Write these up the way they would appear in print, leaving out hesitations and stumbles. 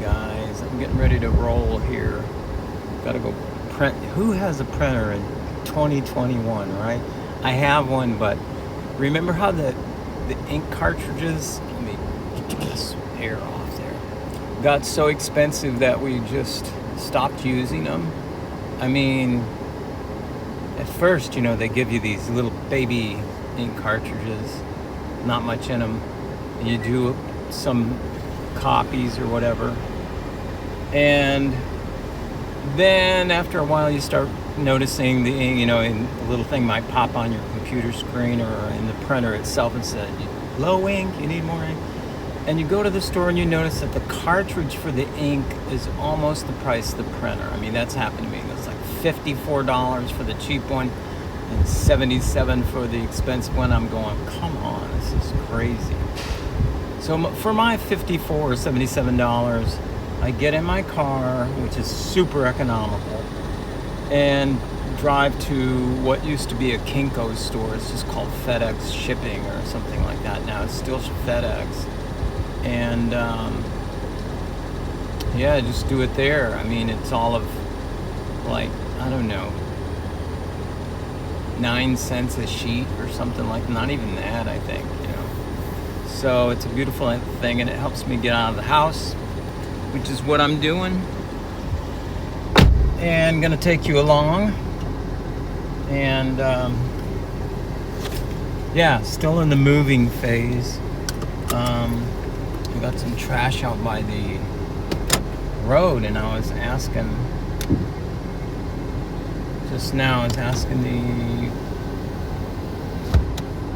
guys. I'm getting ready to roll here. Gotta go print. Who has a printer in 2021, right? I have one, but remember how the ink cartridges, let me get this hair off there, got so expensive that we just stopped using them? I mean, at first, they give you these little baby ink cartridges, not much in them. And you do some copies or whatever. And then after a while you start noticing the ink, and the little thing might pop on your computer screen or in the printer itself and said, low ink, you need more ink. And you go to the store and you notice that the cartridge for the ink is almost the price of the printer. I mean, that's happened to me. It's like $54 for the cheap one and $77 for the expensive one. I'm going, come on, this is crazy. So for my $54 or $77, I get in my car, which is super economical, and drive to what used to be a Kinko's store. It's just called FedEx Shipping or something like that now. It's still FedEx. And just do it there. I mean, it's all of like, I don't know, 9 cents a sheet or something like, not even that, I think, So it's a beautiful thing, and it helps me get out of the house, which is what I'm doing. And gonna take you along. And still in the moving phase. I got some trash out by the road, and I was asking the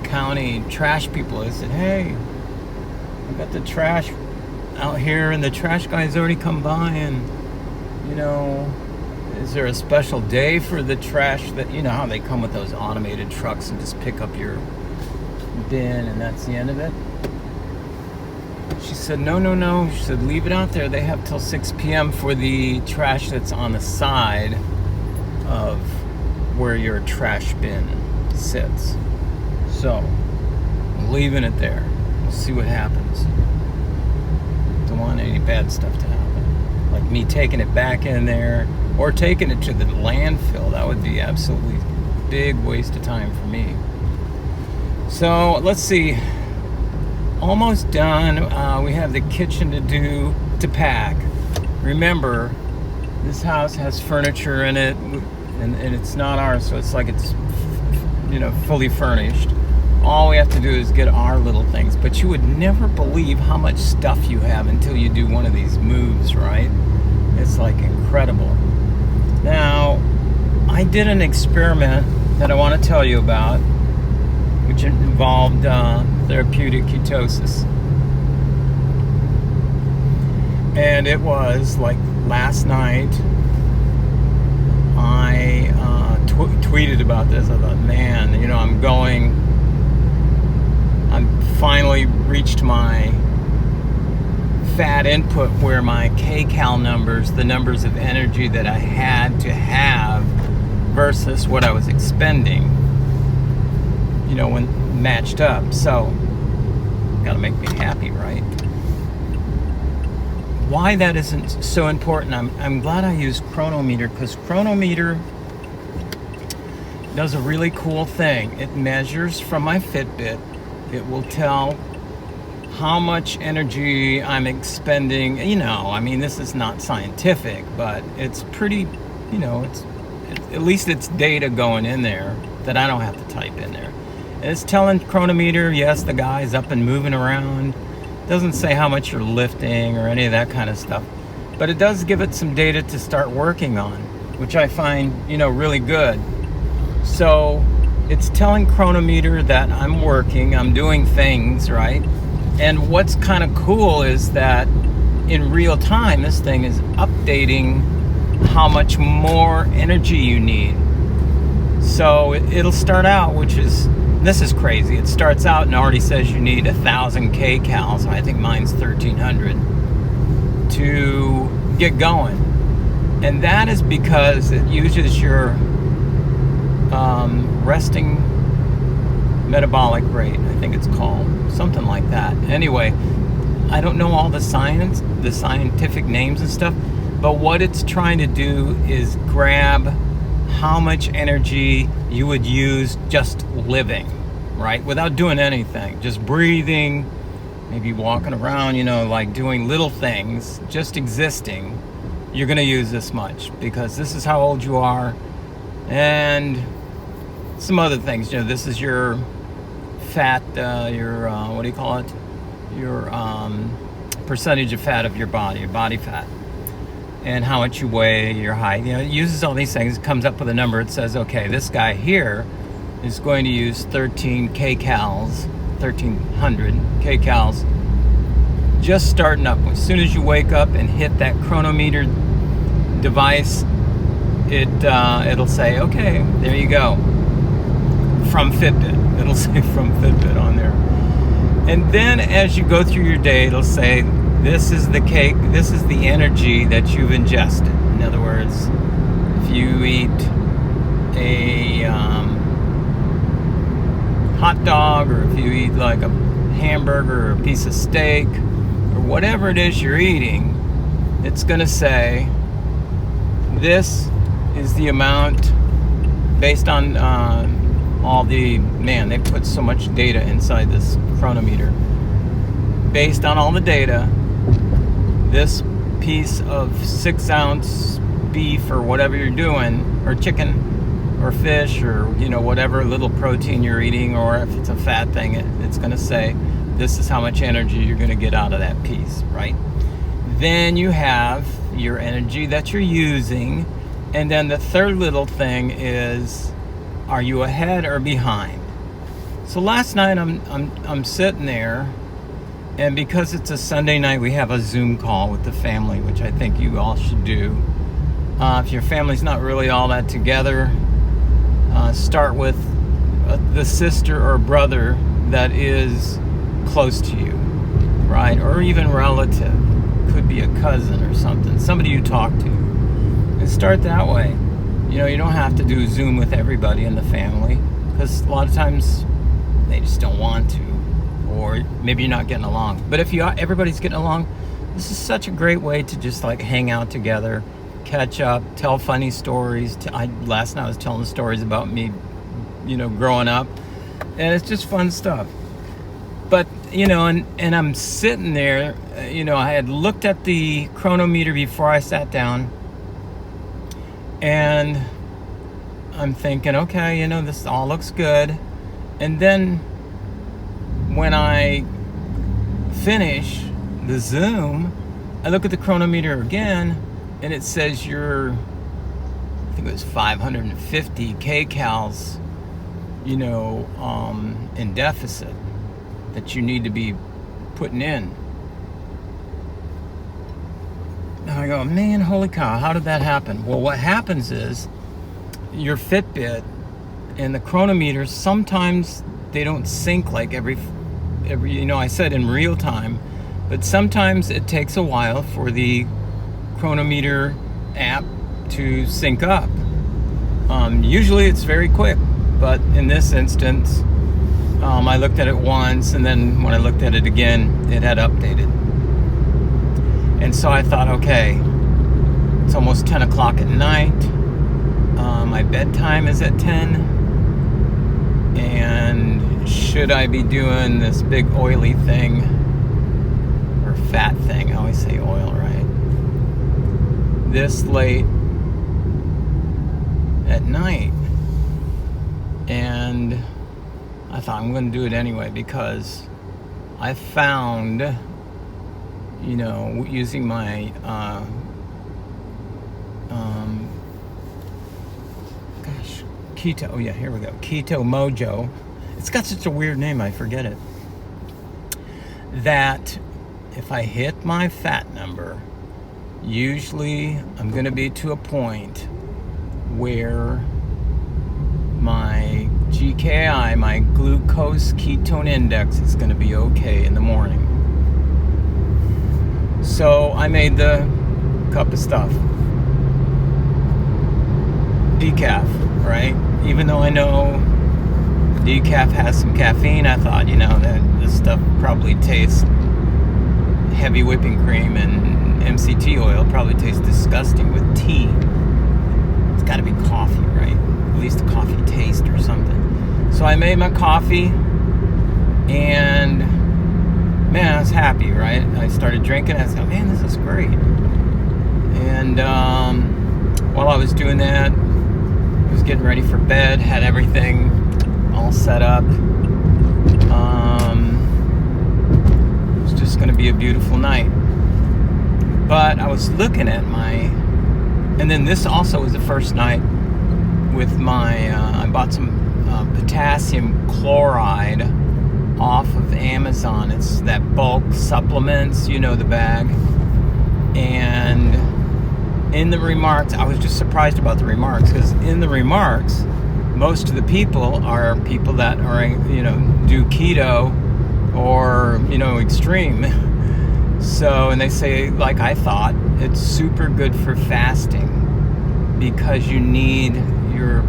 county trash people. I said, hey, I got the trash out here, and the trash guy's already come by, and is there a special day for the trash? That how they come with those automated trucks and just pick up your bin, and that's the end of it. She said, no. She said, leave it out there. They have till 6 p.m. for the trash that's on the side of where your trash bin sits. So, I'm leaving it there. We'll see what happens. Don't want any bad stuff to happen. Like me taking it back in there or taking it to the landfill. That would be absolutely big waste of time for me. So, let's see. Almost done. We have the kitchen to pack. Remember, this house has furniture in it, and it's not ours, so it's like it's fully furnished. All we have to do is get our little things, but you would never believe how much stuff you have until you do one of these moves, right? It's like incredible. Now, I did an experiment that I want to tell you about, which involved therapeutic ketosis. And it was like last night, I tweeted about this. I thought, man, I'm finally reached my fat input where my kcal numbers, the numbers of energy that I had to have versus what I was expending, when matched up. So, gotta make me happy, right? Why that isn't so important, I'm glad I used Cronometer, because Cronometer does a really cool thing. It measures from my Fitbit. It will tell how much energy I'm expending. This is not scientific, but it's pretty, it's at least it's data going in there that I don't have to type in there. It's telling Cronometer, yes, the guy's up and moving around. Doesn't say how much you're lifting or any of that kind of stuff. But it does give it some data to start working on, which I find, really good. So it's telling Cronometer that I'm working, I'm doing things, right? And what's kind of cool is that in real time, this thing is updating how much more energy you need. So it'll start out, this is crazy. It starts out and already says you need 1,000 kcals. I think mine's 1,300 to get going. And that is because it uses your resting metabolic rate, I think it's called, something like that. Anyway, I don't know all the science, the scientific names and stuff, but what it's trying to do is grab how much energy you would use just living, right? Without doing anything, just breathing, maybe walking around, like doing little things, just existing. You're going to use this much because this is how old you are, and some other things. This is your fat, your what do you call it? Your percentage of fat of your body fat, and how much you weigh, your height. It uses all these things. It comes up with a number. It says, okay, this guy here is going to use 13 kcals, 1300 kcals, just starting up. As soon as you wake up and hit that Cronometer device, it'll say, okay, there you go. From Fitbit. It'll say from Fitbit on there. And then as you go through your day, it'll say, this is the cake, this is the energy that you've ingested. In other words, if you eat a hot dog, or if you eat like a hamburger or a piece of steak, or whatever it is you're eating, it's going to say, this is the amount based on all the, they put so much data inside this Cronometer. Based on all the data, this piece of 6-ounce beef or whatever you're doing, or chicken or fish, or whatever little protein you're eating, or if it's a fat thing, it's going to say this is how much energy you're going to get out of that piece, right? Then you have your energy that you're using, and then the third little thing is, are you ahead or behind? So last night I'm sitting there, and because it's a Sunday night, we have a Zoom call with the family, which I think you all should do. If your family's not really all that together, start with the sister or brother that is close to you, right? Or even relative. Could be a cousin or something, somebody you talk to. And start that way. You don't have to do Zoom with everybody in the family, because a lot of times they just don't want to, or maybe you're not getting along. But if everybody's getting along, this is such a great way to just like hang out together, catch up, tell funny stories. Last night I was telling stories about me, growing up, and it's just fun stuff. But and I'm sitting there, I had looked at the Cronometer before I sat down, and I'm thinking, okay, this all looks good. And then when I finish the Zoom, I look at the Cronometer again, and it says I think it was 550 kcals, in deficit that you need to be putting in. And I go, man, holy cow, how did that happen? Well, what happens is your Fitbit and the Cronometer, sometimes they don't sync like every I said in real time, but sometimes it takes a while for the Cronometer app to sync up. Usually it's very quick, but in this instance, I looked at it once, and then when I looked at it again, it had updated. And so I thought, okay, it's almost 10 o'clock at night. My bedtime is at 10. And should I be doing this big oily thing, or fat thing? I always say oil, right? This late at night. And I thought, I'm going to do it anyway, because I found, using my keto, oh yeah, here we go, Keto Mojo. It's got such a weird name, I forget it. That if I hit my fat number, usually I'm going to be to a point where my GKI, my glucose ketone index, is going to be okay in the morning. So I made the cup of stuff. Decaf, right? Even though I know decaf has some caffeine, I thought, that this stuff probably tastes heavy whipping cream and MCT oil. Probably tastes disgusting with tea. It's got to be coffee, right? At least a coffee taste or something. So I made my coffee, and man, I was happy, right? I started drinking. I was like, man, this is great. And while I was doing that, I was getting ready for bed, had everything all set up. It was just going to be a beautiful night. But I was looking at and then this also was the first night with I bought some potassium chloride off of Amazon. It's that bulk supplements, you know, the bag. And in the remarks, I was just surprised about the remarks, because in the remarks, most of the people are people that are, you know, do keto or, you know, extreme. So, and they say, like I thought, it's super good for fasting because you need your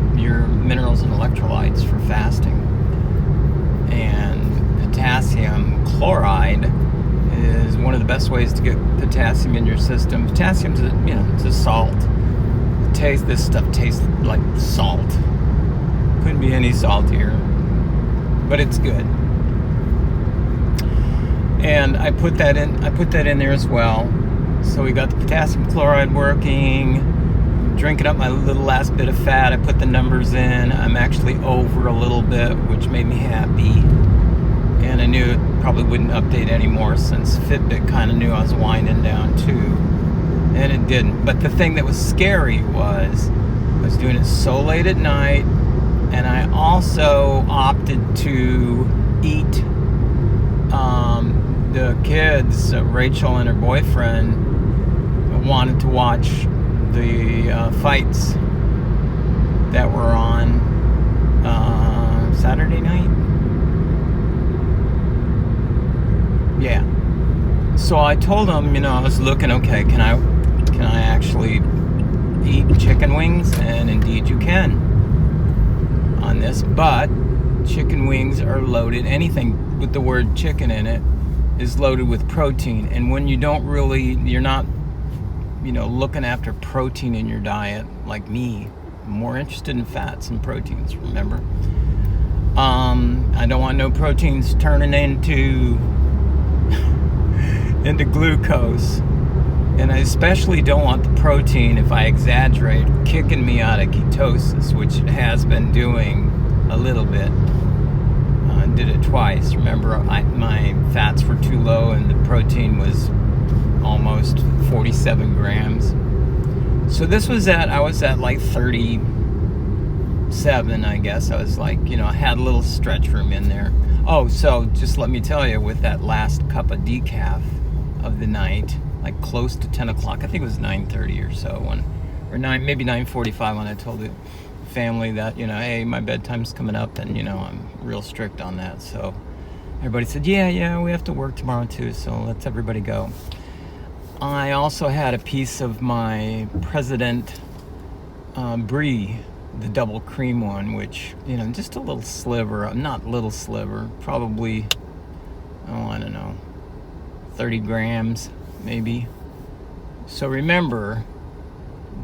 minerals and electrolytes for fasting. And potassium chloride is one of the best ways to get potassium in your system. Potassium's it's a salt. This stuff tastes like salt. Couldn't be any saltier, but it's good. And I put that in there as well. So we got the potassium chloride working. Drinking up my little last bit of fat. I put the numbers in. I'm actually over a little bit, which made me happy. And I knew it probably wouldn't update anymore since Fitbit kind of knew I was winding down too. And it didn't. But the thing that was scary was I was doing it so late at night, and I also opted to eat. The kids, Rachel and her boyfriend, wanted to watch the fights that were on Saturday night. Yeah. So I told them, I was looking, okay, can I actually eat chicken wings? And indeed you can on this, but chicken wings are loaded. Anything with the word chicken in it is loaded with protein. And when you're not looking after protein in your diet, like me, I'm more interested in fats and proteins, remember? I don't want no proteins turning into glucose. And I especially don't want the protein, if I exaggerate, kicking me out of ketosis, which it has been doing a little bit. Did it twice. Remember, my fats were too low and the protein was almost 47 grams. So I was at like 37, I guess. I was like, I had a little stretch room in there. Oh, so just let me tell you, with that last cup of decaf of the night, like close to 10 o'clock, I think it was 9:30 or so, maybe 9:45 when I told the family that, hey, my bedtime's coming up, and, I'm real strict on that. So everybody said, yeah, we have to work tomorrow too, so let's everybody go. I also had a piece of my President Brie, the double cream one, which, just a little sliver, not little sliver, probably, I don't know, 30 grams maybe. So remember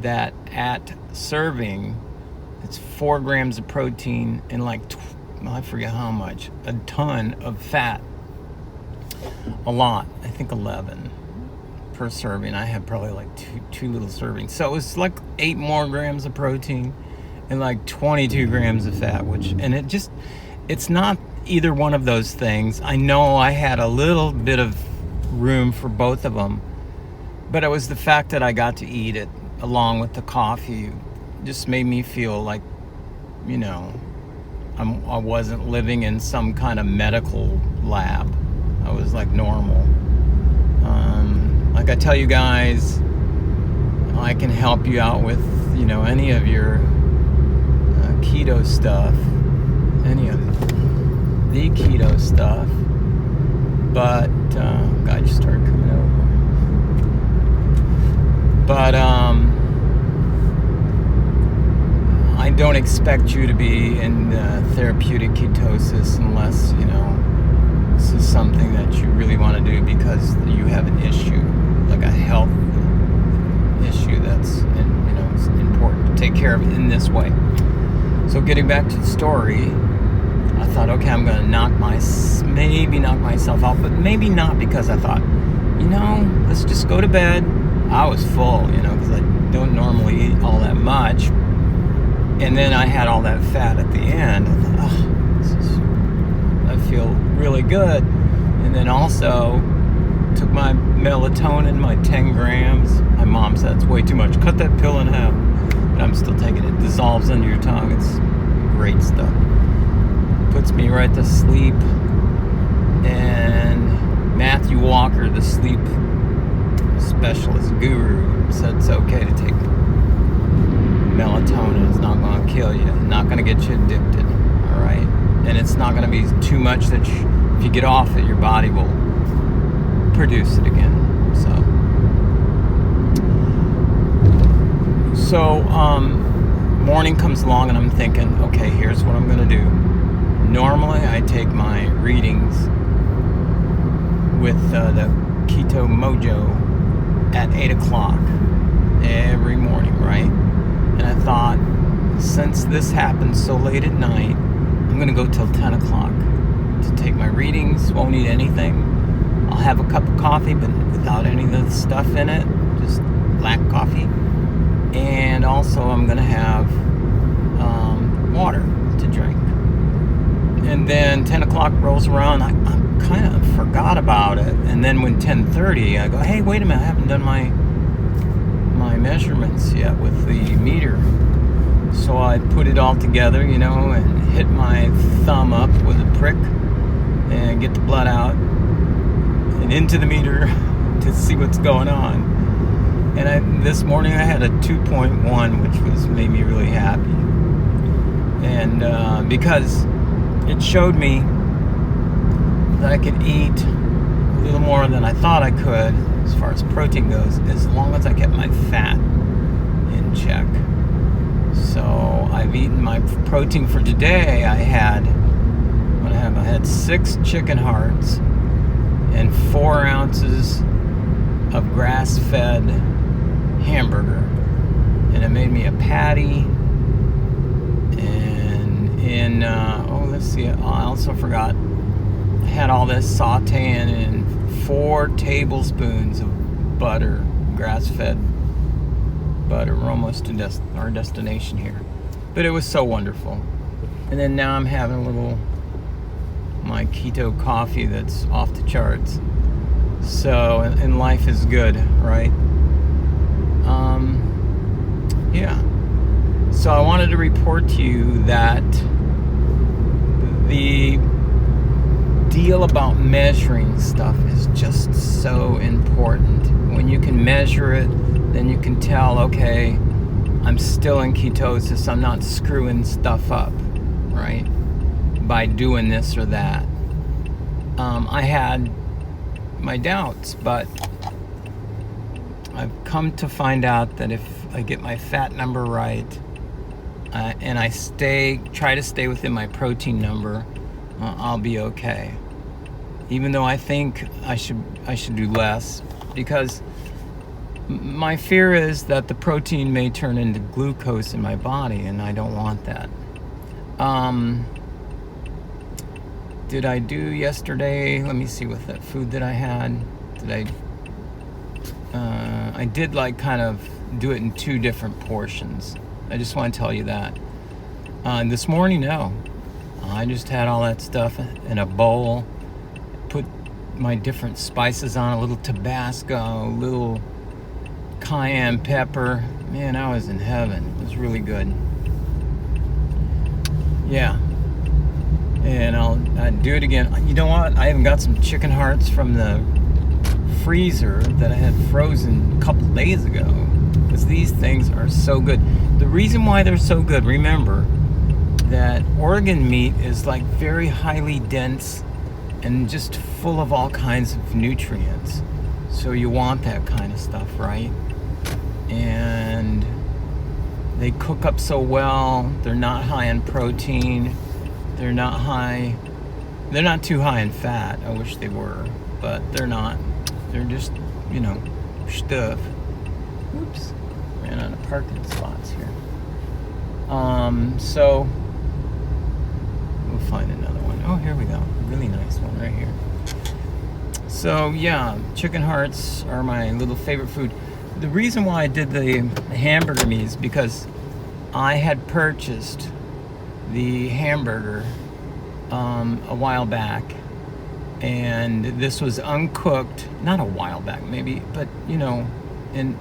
that at serving, it's 4 grams of protein and I forget how much, a ton of fat. A lot, I think 11 per serving. I had probably like two little servings. So it was like 8 more grams of protein and like 22 grams of fat, it's not either one of those things. I know I had a little bit of room for both of them, but it was the fact that I got to eat it along with the coffee just made me feel like, I wasn't living in some kind of medical lab. I was like normal. Like I tell you guys, I can help you out with, any of your keto stuff, any of the keto stuff. But, God just started coming over. But, I don't expect you to be in therapeutic ketosis unless, is something that you really want to do because you have an issue, like a health issue that's, it's important to take care of it in this way. So getting back to the story, I thought, okay, I'm going to maybe knock myself out, but maybe not, because I thought, let's just go to bed. I was full, because I don't normally eat all that much. And then I had all that fat at the end. I thought, I feel really good. And then also took my melatonin, my 10 grams. My mom said it's way too much. Cut that pill in half. But I'm still taking it. Dissolves under your tongue. It's great stuff. Puts me right to sleep. And Matthew Walker, the sleep specialist guru, said it's okay to take melatonin. It's not going to kill you. It's not going to get you addicted. All right? And it's not going to be too much that if you get off it, your body will produce it again. So morning comes along and I'm thinking, okay, here's what I'm going to do. Normally I take my readings with the Keto Mojo at 8 o'clock every morning, right? And I thought, since this happens so late at night, I'm going to go till 10 o'clock to take my readings. Won't need anything. I'll have a cup of coffee, but without any of the stuff in it, just black coffee. And also I'm going to have water to drink. And then 10 o'clock rolls around, I kind of forgot about it. And then when 10:30, I go, hey, wait a minute, I haven't done my measurements yet with the meter. So I put it all together, and hit my thumb up with a prick and get the blood out and into the meter to see what's going on. And this morning I had a 2.1, which made me really happy. And because it showed me that I could eat a little more than I thought I could as far as protein goes, as long as I kept my fat in check. So I've eaten my protein for today. I had 6 chicken hearts and 4 ounces of grass-fed hamburger, and it made me a patty. And let's see, I also forgot, I had all this sauteing in 4 tablespoons of butter, grass-fed butter. We're almost to our destination here, but it was so wonderful. And then now I'm having my keto coffee that's off the charts. So, and life is good, right? Yeah. So I wanted to report to you that the deal about measuring stuff is just so important. When you can measure it, then you can tell, okay, I'm still in ketosis. I'm not screwing stuff up, right? By doing this or that. I had my doubts, but I've come to find out that if I get my fat number right, and I try to stay within my protein number, I'll be okay. Even though I think I should do less, because my fear is that the protein may turn into glucose in my body, and I don't want that. Did I do yesterday? Let me see with that food that I had. I did kind of do it in 2 different portions. I just want to tell you that. This morning, no. I just had all that stuff in a bowl, put my different spices on, a little Tabasco, a little cayenne pepper. Man, I was in heaven. It was really good. Yeah. And I'll do it again. You know what? I even got some chicken hearts from the freezer that I had frozen a couple days ago, because these things are so good. The reason why they're so good, remember that organ meat is very highly dense and just full of all kinds of nutrients. So you want that kind of stuff, right? And they cook up so well. They're not high in protein. They're not high. They're not too high in fat. I wish they were, but they're not. They're just, stuff. Oops, ran out of parking spots here. So we'll find another one. Oh, here we go. Really nice one right here. So yeah, chicken hearts are my little favorite food. The reason why I did the hamburger meat is because I had purchased the hamburger a while back, and this was uncooked. Not a while back, maybe, but and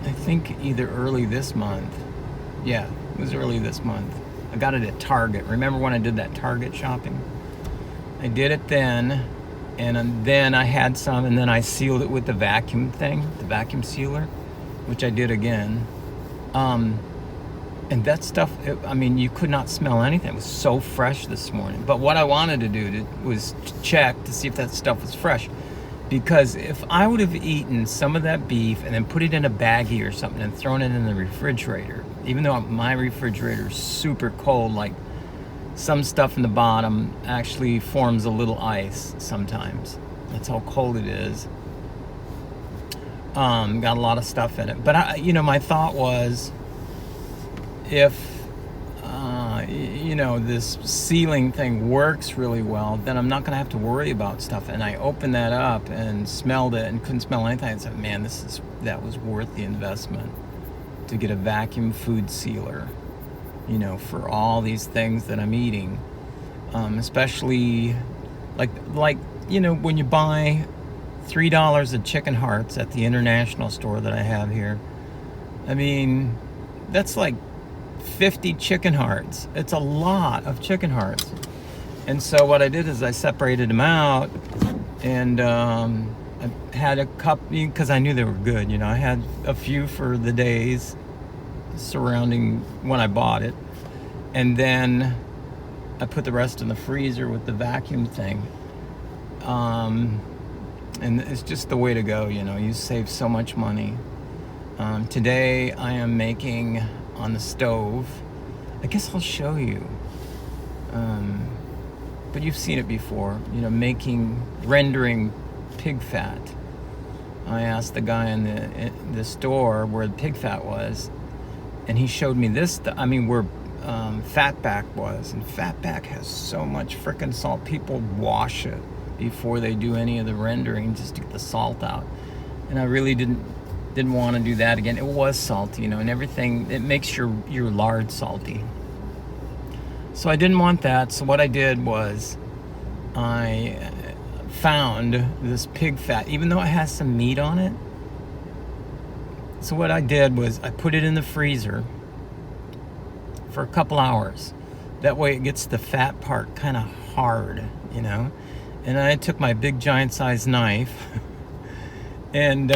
I think either early this month. Yeah, it was early this month. I got it at Target. Remember when I did that Target shopping? I did it then, and then I had some, and then I sealed it with the vacuum thing, the vacuum sealer, which I did again. And that stuff, you could not smell anything. It was so fresh this morning. But what I wanted to do was check to see if that stuff was fresh. Because if I would have eaten some of that beef and then put it in a baggie or something and thrown it in the refrigerator, even though my refrigerator is super cold, like some stuff in the bottom actually forms a little ice sometimes. That's how cold it is. Got a lot of stuff in it. But, my thought was, if this sealing thing works really well, then I'm not going to have to worry about stuff. And I opened that up and smelled it and couldn't smell anything. I said, man, that was worth the investment to get a vacuum food sealer, for all these things that I'm eating. Especially like when you buy $3 of chicken hearts at the international store that I have here. That's like 50 chicken hearts. It's a lot of chicken hearts. And so what I did is I separated them out, and I had a couple, because I knew they were good. I had a few for the days surrounding when I bought it, and then I put the rest in the freezer with the vacuum thing. And it's just the way to go. You save so much money. Today I am making on the stove. I guess I'll show you. But you've seen it before, rendering pig fat. I asked the guy in the store where the pig fat was, and he showed me this, where fatback was. And fatback has so much frickin' salt. People wash it before they do any of the rendering just to get the salt out. And I really didn't want to do that again. It was salty, and everything. It makes your lard salty. So I didn't want that. So what I did was I found this pig fat, even though it has some meat on it. So what I did was I put it in the freezer for a couple hours. That way it gets the fat part kind of hard, And I took my big giant size knife and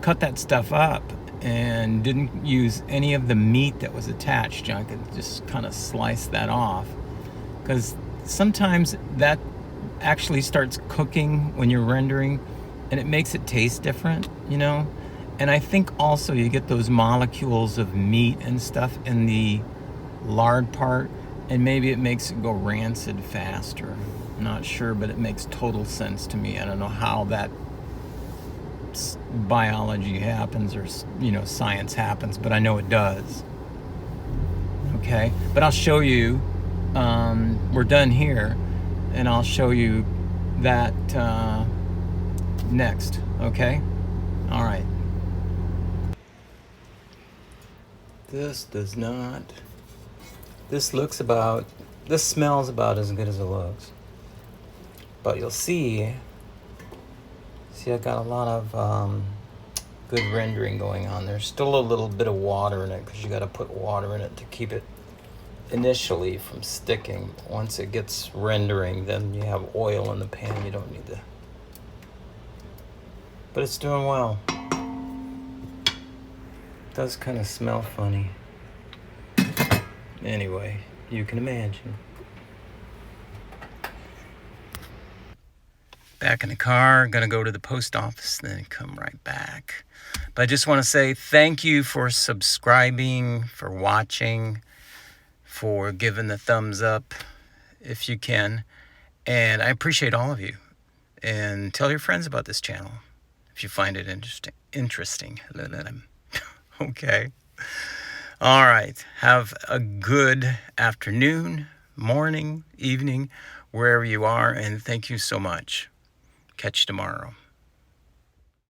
cut that stuff up, and didn't use any of the meat that was attached. I could just kind of slice that off, because sometimes that actually starts cooking when you're rendering, and it makes it taste different, And I think also you get those molecules of meat and stuff in the lard part, and maybe it makes it go rancid faster. I'm not sure, but it makes total sense to me. I don't know how that biology happens, or science happens, but I know it does. Okay, but I'll show you. We're done here, and I'll show you that next. Okay, all right. This smells about as good as it looks, but you'll see I got a lot of good rendering going on. There's still a little bit of water in it, because you got to put water in it to keep it initially from sticking. Once it gets rendering, then you have oil in the pan. You don't need to. But it's doing well. It does kind of smell funny. Anyway, you can imagine. Back in the car, gonna go to the post office, then come right back. But I just want to say thank you for subscribing, for watching, for giving the thumbs up if you can. And I appreciate all of you. And tell your friends about this channel if you find it interesting. Okay. All right. Have a good afternoon, morning, evening, wherever you are. And thank you so much. Catch you tomorrow.